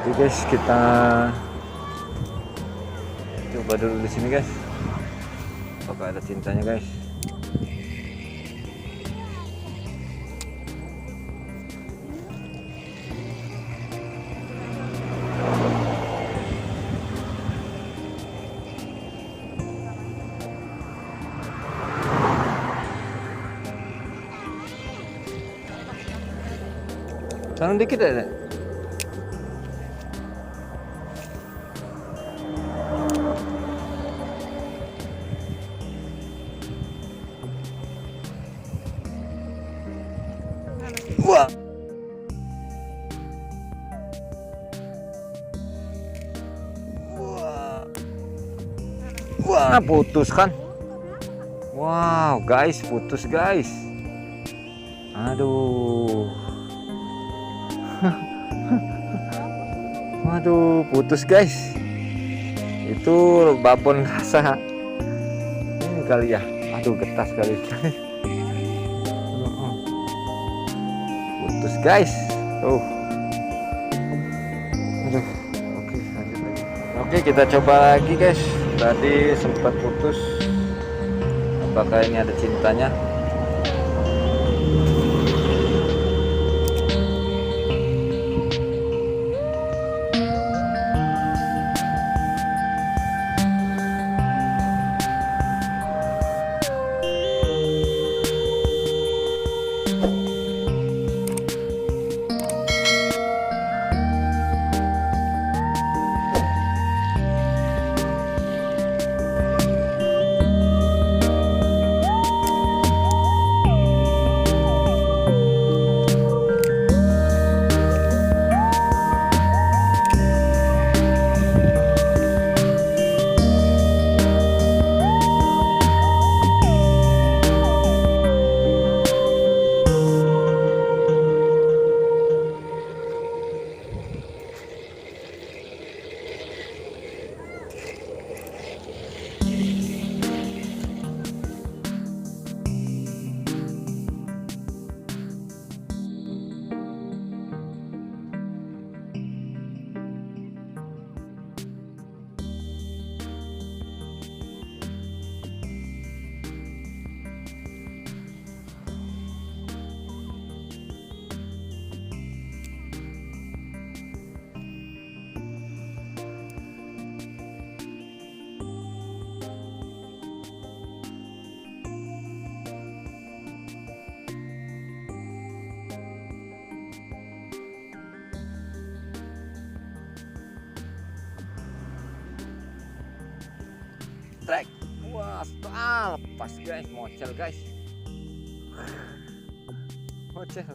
Oke guys, kita coba dulu di sini guys. Apakah ada cintanya guys? Tanam dikit ada. Wah. Wah. Wah, putus kan? Wow, guys, putus guys. Aduh. Waduh, putus guys. Itu babon rasa ini kali ya. Aduh, getas kali. Putus guys. Tuh. Aduh. Oke, lanjut lagi. Oke, kita coba lagi guys. Tadi sempat putus. Apakah ini ada cintanya? Trek. Wah, lepas guys, mocel guys. Mocel.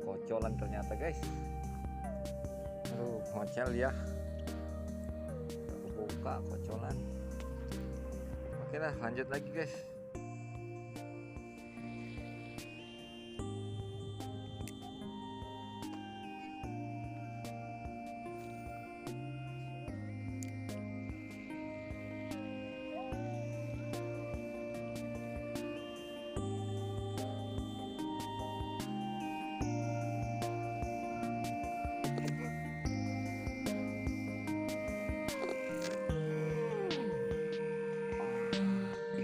Kocolan ternyata guys. Aduh, mocel ya. Terbuka kocolan. Oke lah, lanjut lagi guys.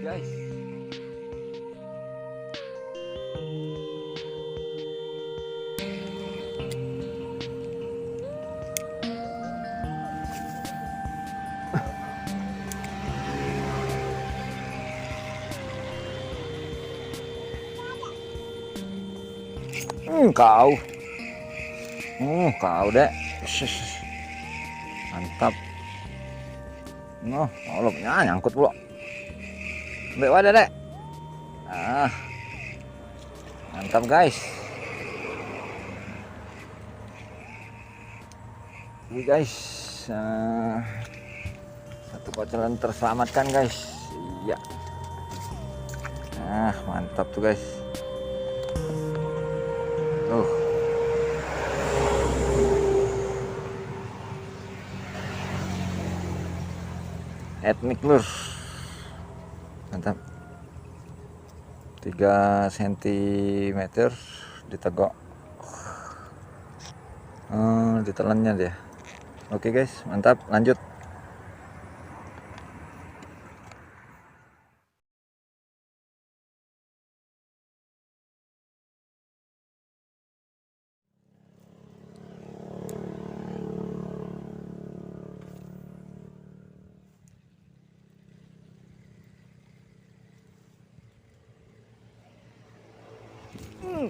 Guys, kau dek, mantap. Noh, olopnya nyangkut pula. Baik wadah dek. Mantap guys. Ini guys, satu kocolan terselamatkan guys. Iya. Mantap tuh guys. Tuh. Etnik lur. Mantap. 3 cm ditegok. Oh, ditelannya dia. Oke guys, mantap, lanjut.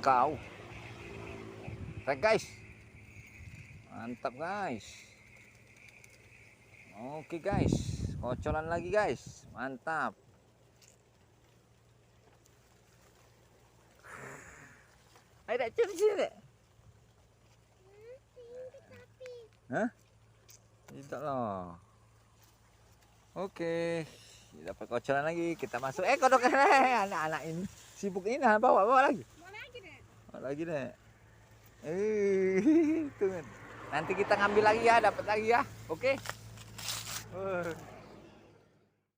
Kau. Baik guys. Mantap guys. Oke guys, kocolan lagi guys. Mantap. Ayo dak curi sini dak. Hah? Tidak lah. Oke, dapat kocolan lagi. Kita masuk. Kodok anak-anak ini sibuk ini, nah, bawa lagi. Bawa lagi deh. Tuh. Nanti kita ngambil lagi ya, dapat lagi ya. Oke.